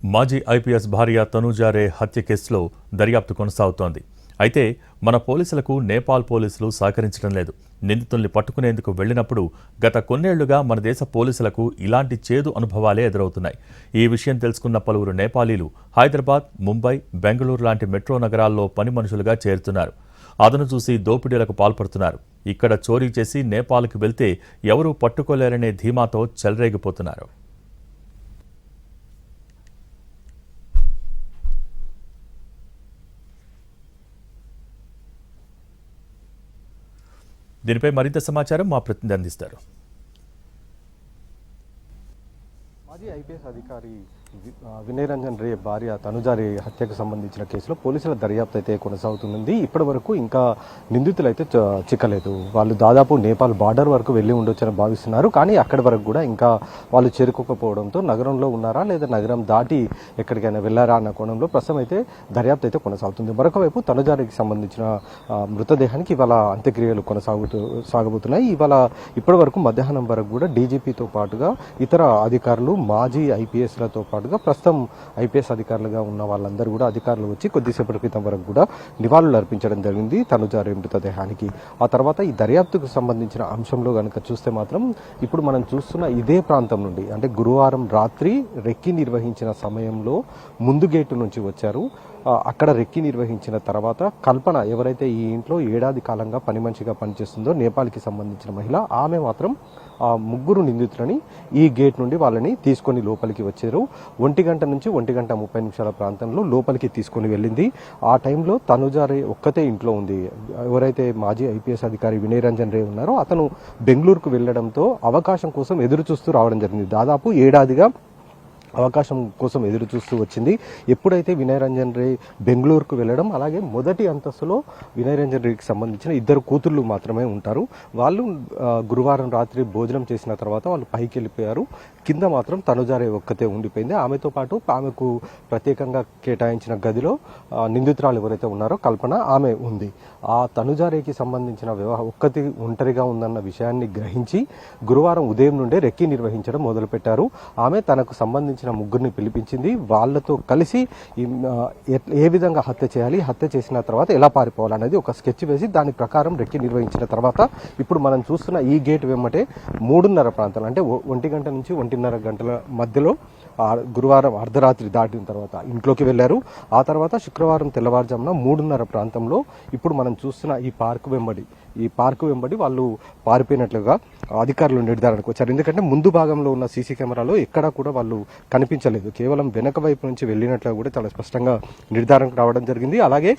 మాజీ ఐపీఎస్ భార్య తనూజా రే హత్య కేసులో దర్యాప్తు కొనసాగుతోంది. అయితే మన పోలీసులకు నేపాల్ పోలీసులు సహకరించడం లేదు. నిందితుల్ని పట్టుకునేందుకు వెళ్లినప్పుడు గత కొన్నేళ్లుగా మన దేశ పోలీసులకు ఇలాంటి చేదు అనుభవాలే ఎదురవుతున్నాయి. ఈ విషయం తెలుసుకున్న పలువురు నేపాలీలు హైదరాబాద్, ముంబై, బెంగళూరు లాంటి మెట్రో నగరాల్లో పని మనుషులుగా చేరుతున్నారు. అదను చూసి దోపిడీలకు పాల్పడుతున్నారు. ఇక్కడ చోరీ చేసి నేపాల్కి వెళ్తే ఎవరూ పట్టుకోలేరనే ధీమాతో చెలరేగిపోతున్నారు. దీనిపై మరింత సమాచారం మా ప్రతినిధి అందిస్తారు. మాజీ ఐపీఎస్ అధికారి వినయ్ రంజన్ రే భార్య తనుజా రే హత్యకు సంబంధించిన కేసులో పోలీసుల దర్యాప్తు అయితే కొనసాగుతుంది. ఇప్పటి వరకు ఇంకా నిందితులు అయితే చిక్కలేదు. వాళ్ళు దాదాపు నేపాల్ బార్డర్ వరకు వెళ్ళి ఉండొచ్చని భావిస్తున్నారు. కానీ అక్కడి వరకు కూడా ఇంకా వాళ్ళు చేరుకోకపోవడంతో నగరంలో ఉన్నారా లేదా నగరం దాటి ఎక్కడికైనా వెళ్ళారా అన్న కోణంలో ప్రస్తుతం అయితే దర్యాప్తు అయితే కొనసాగుతుంది. మరొక వైపు తనుజా రేకి సంబంధించిన మృతదేహానికి ఇవాళ అంత్యక్రియలు సాగబోతున్నాయి. ఇవాళ ఇప్పటి వరకు మధ్యాహ్నం వరకు కూడా డీజీపీతో పాటుగా ఇతర అధికారులు, మాజీ ఐపీఎస్లతో పాటుగా ప్రస్తుతం ఐపీఎస్ అధికారులుగా ఉన్న వాళ్ళందరూ కూడా అధికారులు వచ్చి కొద్దిసేపటి క్రితం వరకు కూడా నివాళులు అర్పించడం జరిగింది తనుజా రే మృతదేహానికి. ఆ తర్వాత ఈ దర్యాప్తుకు సంబంధించిన అంశంలో కనుక చూస్తే మాత్రం ఇప్పుడు మనం చూస్తున్న ఇదే ప్రాంతం నుండి అంటే గురువారం రాత్రి రెక్కి నిర్వహించిన సమయంలో ముందు గేటు నుంచి వచ్చారు. అక్కడ రెక్కి నిర్వహించిన తర్వాత కల్పన ఎవరైతే ఈ ఇంట్లో ఏడాది కాలంగా పని మనిషిగా పనిచేస్తుందో నేపాల్కి సంబంధించిన మహిళ, ఆమె మాత్రం ఆ ముగ్గురు నిందితులని ఈ గేట్ నుండి వాళ్ళని తీసుకొని లోపలికి వచ్చారు. 1 గంట నుంచి 1 గంట 30 నిమిషాల ప్రాంతంలో లోపలికి తీసుకొని వెళ్ళింది. ఆ టైంలో తనుజా రే ఒక్కతే ఇంట్లో ఉంది. ఎవరైతే మాజీ ఐపీఎస్ అధికారి వినయ్ రంజన్ రే ఉన్నారో అతను బెంగళూరుకు వెళ్లడంతో అవకాశం కోసం ఎదురు చూస్తూ రావడం జరిగింది. దాదాపు ఏడాదిగా అవకాశం కోసం ఎదురు చూస్తూ వచ్చింది. ఎప్పుడైతే వినయ్ రంజన్ రే బెంగళూరుకు వెళ్ళడం, అలాగే మొదటి అంతస్తులో వినయ్ రంజన్ రేకి సంబంధించిన 2 కూతుర్లు మాత్రమే ఉంటారు. వాళ్ళు గురువారం రాత్రి భోజనం చేసిన తర్వాత వాళ్ళు పైకి వెళ్ళిపోయారు. కింద మాత్రం తనుజా రే ఒక్కతే ఉండిపోయింది. ఆమెతో పాటు ఆమెకు ప్రత్యేకంగా కేటాయించిన గదిలో నిందితురాలు ఎవరైతే ఉన్నారో కల్పన, ఆమె ఉంది. ఆ తనుజా రేకి సంబంధించిన ఒక్కతి ఒంటరిగా ఉందన్న విషయాన్ని గ్రహించి గురువారం ఉదయం నుండే రెక్కి నిర్వహించడం మొదలుపెట్టారు. ఆమె తనకు సంబంధించిన ముగ్గురిని పిలిపించింది. వాళ్లతో కలిసి ఏ విధంగా హత్య చేయాలి, హత్య చేసిన తర్వాత ఎలా పారిపోవాలనేది ఒక స్కెచ్ వేసి దాని ప్రకారం రెక్కి నిర్వహించిన తర్వాత ఇప్పుడు మనం చూస్తున్న ఈ గేట్ వెంబటే 3:30 ప్రాంతాలు అంటే 1 గంట నుంచి 1:30 గంటల మధ్యలో గురువారం అర్ధరాత్రి దాటిన తర్వాత ఇంట్లోకి వెళ్లారు. ఆ తర్వాత శుక్రవారం తెల్లవారుజామున 3:30 ప్రాంతంలో ఇప్పుడు మనం చూస్తున్న ఈ పార్కు వెంబడి వాళ్ళు పారిపోయినట్లుగా అధికారులు నిర్ధారణకు వచ్చారు. ఎందుకంటే ముందు భాగంలో ఉన్న సీసీ కెమెరాలో ఎక్కడా కూడా వాళ్ళు కనిపించలేదు. కేవలం వెనక వైపు నుంచి వెళ్ళినట్లుగా కూడా చాలా స్పష్టంగా నిర్ధారణకు రావడం జరిగింది. అలాగే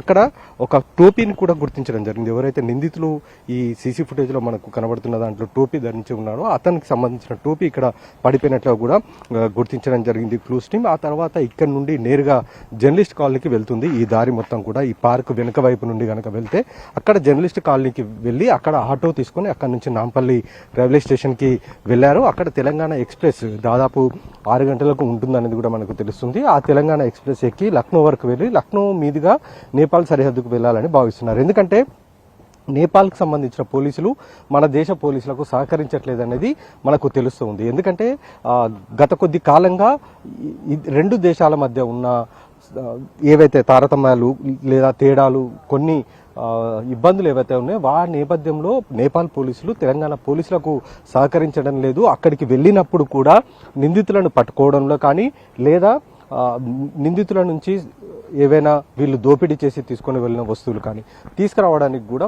అక్కడ ఒక టోపీని కూడా గుర్తించడం జరిగింది. ఎవరైతే నిందితులు ఈ సీసీ ఫుటేజ్లో మనకు కనబడుతున్న దాంట్లో టోపీ ధరించి ఉన్నాడో అతనికి సంబంధించిన టోపీ ఇక్కడ పడిపోయినట్లుగా కూడా గుర్తించడం జరిగింది క్లూస్ టీమ్. ఆ తర్వాత ఇక్కడ నుండి నేరుగా జర్నలిస్ట్ కాలనీకి వెళ్తుంది ఈ దారి మొత్తం కూడా. ఈ పార్క్ వెనుక వైపు నుండి కనుక వెళ్తే అక్కడ జర్నలిస్ట్ కాలనీకి వెళ్ళి అక్కడ ఆటో తీసుకొని అక్కడ నుంచి నాంపల్లి రైల్వే స్టేషన్కి వెళ్లారు. అక్కడ తెలంగాణ ఎక్స్ప్రెస్ దాదాపు 6 గంటలకు ఉంటుందనేది కూడా మనకు తెలుస్తుంది. ఆ తెలంగాణ ఎక్స్ప్రెస్ ఎక్కి లక్నో వరకు వెళ్ళి లక్నో మీదుగా నేపాల్ సరిహద్దుకు వెళ్లాలని భావిస్తున్నారు. ఎందుకంటే నేపాల్కి సంబంధించిన పోలీసులు మన దేశ పోలీసులకు సహకరించట్లేదనేది మనకు తెలుస్తుంది. ఎందుకంటే గత కొద్ది కాలంగా 2 దేశాల మధ్య ఉన్న ఏవైతే తారతమ్యాలు లేదా తేడాలు, కొన్ని ఇబ్బందులు ఏవైతే ఉన్నాయో ఆ నేపథ్యంలో నేపాల్ పోలీసులు తెలంగాణ పోలీసులకు సహకరించడం లేదు. అక్కడికి వెళ్ళినప్పుడు కూడా నిందితులను పట్టుకోవడంలో కానీ లేదా నిందితుల నుంచి ఏవైనా వీళ్ళు దోపిడీ చేసి తీసుకొని వెళ్ళిన వస్తువులు కానీ తీసుకురావడానికి కూడా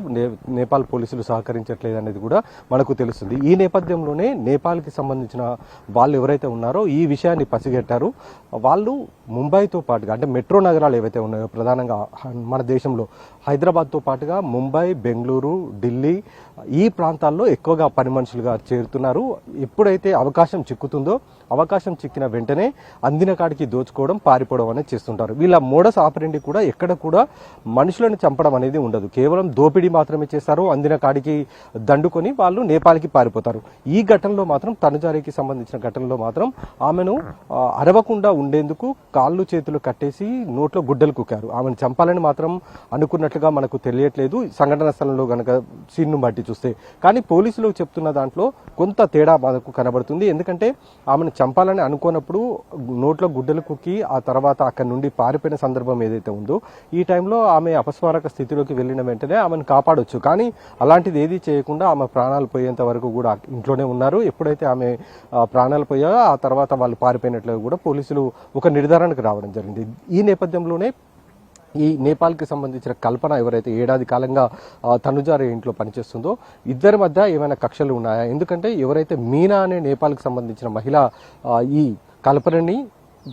నేపాల్ పోలీసులు సహకరించట్లేదు అనేది కూడా మనకు తెలుస్తుంది. ఈ నేపథ్యంలోనే నేపాల్కి సంబంధించిన వాళ్ళు ఎవరైతే ఉన్నారో ఈ విషయాన్ని పసిగట్టారు. వాళ్ళు ముంబైతో పాటుగా అంటే మెట్రో నగరాలు ఏవైతే ఉన్నాయో ప్రధానంగా మన దేశంలో హైదరాబాద్తో పాటుగా ముంబై, బెంగళూరు, ఢిల్లీ ఈ ప్రాంతాల్లో ఎక్కువగా పని మనుషులుగా చేరుతున్నారు. ఎప్పుడైతే అవకాశం చిక్కుతుందో అవకాశం చిక్కిన వెంటనే అందిన కాడికి దోచుకోవడం, పారిపోవడం అనేది చేస్తుంటారు. వీళ్ళ మోడస్ మోడస్ ఆపరెండి కూడా ఎక్కడ కూడా మనుషులను చంపడం అనేది ఉండదు. కేవలం దోపిడీ మాత్రమే చేస్తారు. అందిన కాడికి దండుకొని వాళ్ళు నేపాల్కి పారిపోతారు. ఈ ఘటనలో మాత్రం తనుజారికి సంబంధించిన ఘటనలో మాత్రం ఆమెను అరవకుండా ఉండేందుకు కాళ్ళు చేతులు కట్టేసి నోట్లో గుడ్డలు కుక్కారు. ఆమెను చంపాలని మాత్రం అనుకున్నట్లుగా మనకు తెలియట్లేదు సంఘటన స్థలంలో గనక సీన్ను బట్టి చూస్తే. కానీ పోలీసులు చెప్తున్న దాంట్లో కొంత తేడా మనకు కనబడుతుంది. ఎందుకంటే ఆమెను చంపాలని అనుకున్నప్పుడు నోట్లో గుడ్డలు కుక్కి ఆ తర్వాత అక్కడి నుండి పారిపోయిన సందర్భం ఏదైతే ఉందో ఈ టైంలో ఆమె అపస్మారక స్థితిలోకి వెళ్ళిన వెంటనే ఆమెను కాపాడొచ్చు. కానీ అలాంటిది ఏది చేయకుండా ఆమె ప్రాణాలు పోయేంత వరకు కూడా ఇంట్లోనే ఉన్నారు. ఎప్పుడైతే ఆమె ప్రాణాలు పోయాయో ఆ తర్వాత వాళ్ళు పారిపోయినట్లు కూడా పోలీసులు ఒక నిర్ధారణకు రావడం జరిగింది. ఈ నేపథ్యంలోనే ఈ నేపాల్కి సంబంధించిన కల్పన ఎవరైతే ఏడాది కాలంగా తనుజారే ఇంట్లో పనిచేస్తుందో ఇద్దరి మధ్య ఏమైనా కక్షలు ఉన్నాయా? ఎందుకంటే ఎవరైతే మీనా అనే నేపాల్కి సంబంధించిన మహిళ ఈ కల్పనని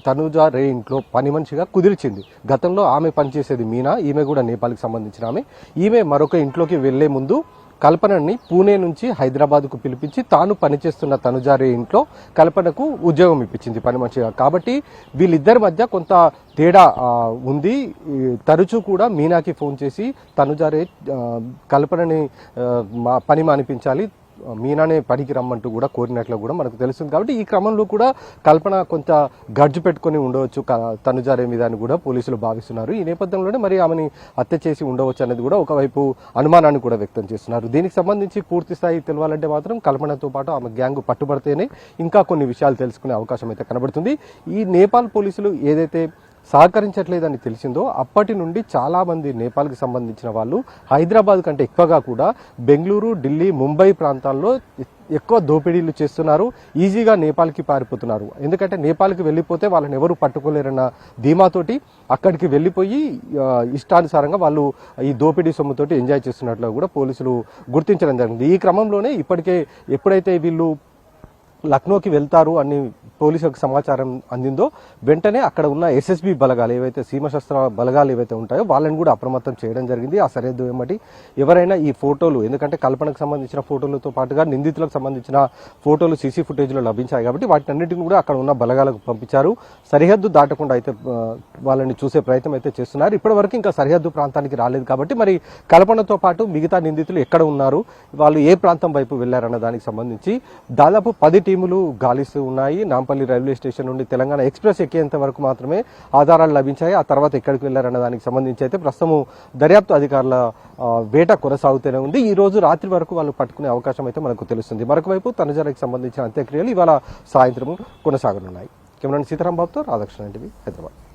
తనుజా రే ఇంట్లో పని మనిషిగా కుదిర్చింది. గతంలో ఆమె పనిచేసేది మీనా, ఈమె కూడా నేపాల్కి సంబంధించిన ఆమె. ఈమె మరొక ఇంట్లోకి వెళ్లే ముందు కల్పనని పూణే నుంచి హైదరాబాద్కు పిలిపించి తాను పనిచేస్తున్న తనుజారే ఇంట్లో కల్పనకు ఉద్యోగం ఇప్పించింది పని మనిషిగా. కాబట్టి వీళ్ళిద్దరి మధ్య కొంత తేడా ఉంది. తరచూ కూడా మీనాకి ఫోన్ చేసి తనుజారే కల్పనని పని మానిపించాలి, మీనానే పనికి రమ్మంటూ కూడా కోరినట్లు కూడా మనకు తెలుస్తుంది. కాబట్టి ఈ క్రమంలో కూడా కల్పన కొంత గడ్జు పెట్టుకుని ఉండవచ్చు తనుజారే మీద అని కూడా పోలీసులు భావిస్తున్నారు. ఈ నేపథ్యంలోనే మరి ఆమెని హత్య చేసి ఉండవచ్చు అనేది కూడా ఒకవైపు అనుమానాన్ని కూడా వ్యక్తం చేస్తున్నారు. దీనికి సంబంధించి పూర్తి స్థాయి తెలవాలంటే మాత్రం కల్పనతో పాటు ఆమె గ్యాంగ్ పట్టుబడితేనే ఇంకా కొన్ని విషయాలు తెలుసుకునే అవకాశం అయితే కనబడుతుంది. ఈ నేపాల్ పోలీసులు ఏదైతే సహకరించట్లేదని తెలిసిందో అప్పటి నుండి చాలా మంది నేపాల్కి సంబంధించిన వాళ్ళు హైదరాబాద్ కంటే ఎక్కువగా కూడా బెంగళూరు, ఢిల్లీ, ముంబై ప్రాంతాల్లో ఎక్కువ దోపిడీలు చేస్తున్నారు. ఈజీగా నేపాల్కి పారిపోతున్నారు. ఎందుకంటే నేపాల్కి వెళ్ళిపోతే వాళ్ళని ఎవరు పట్టుకోలేరన్న ధీమాతోటి అక్కడికి వెళ్ళిపోయి ఇష్టానుసారంగా వాళ్ళు ఈ దోపిడీ సొమ్ముతోటి ఎంజాయ్ చేస్తున్నట్లు కూడా పోలీసులు గుర్తించడం జరిగింది. ఈ క్రమంలోనే ఇప్పటికే ఎప్పుడైతే వీళ్ళు లక్నోకి వెళ్తారు అని పోలీసులకు సమాచారం అందిందో వెంటనే అక్కడ ఉన్న ఎస్ఎస్బి బలగాలు ఏవైతే సీమశస్త్ర బలగాలు ఏవైతే ఉంటాయో వాళ్ళని కూడా అప్రమత్తం చేయడం జరిగింది. ఆ సరిహద్దు వెంబడి ఎవరైనా ఈ ఫోటోలు, ఎందుకంటే కల్పనకు సంబంధించిన ఫోటోలతో పాటుగా నిందితులకు సంబంధించిన ఫోటోలు సీసీ ఫుటేజ్లో లభించాయి కాబట్టి వాటినన్నిటిని కూడా అక్కడ ఉన్న బలగాలకు పంపించారు. సరిహద్దు దాటకుండా అయితే వాళ్ళని చూసే ప్రయత్నం అయితే చేస్తున్నారు. ఇప్పటివరకు ఇంకా సరిహద్దు ప్రాంతానికి రాలేదు కాబట్టి మరి కల్పనతో పాటు మిగతా నిందితులు ఎక్కడ ఉన్నారు, వాళ్ళు ఏ ప్రాంతం వైపు వెళ్లారన్న దానికి సంబంధించి దాదాపు 10 టీములు గాలిస్తూ ఉన్నాయి. నాంపల్లి రైల్వే స్టేషన్ నుండి తెలంగాణ ఎక్స్ప్రెస్ ఎక్కేంత వరకు మాత్రమే ఆధారాలు లభించాయి. ఆ తర్వాత ఎక్కడికి వెళ్లారన్న దానికి సంబంధించి అయితే ప్రస్తుతం దర్యాప్తు అధికారుల వేట కొనసాగుతూనే ఉంది. ఈ రోజు రాత్రి వరకు వాళ్ళు పట్టుకునే అవకాశం అయితే మనకు తెలుస్తుంది. మరొక వైపు తనుజారికి సంబంధించిన అంత్యక్రియలు ఇవాళ సాయంత్రం కొనసాగనున్నాయి. కెమెరా సీతారాం బాబుతో రాధాకృష్ణ టీవీ, హైదరాబాద్.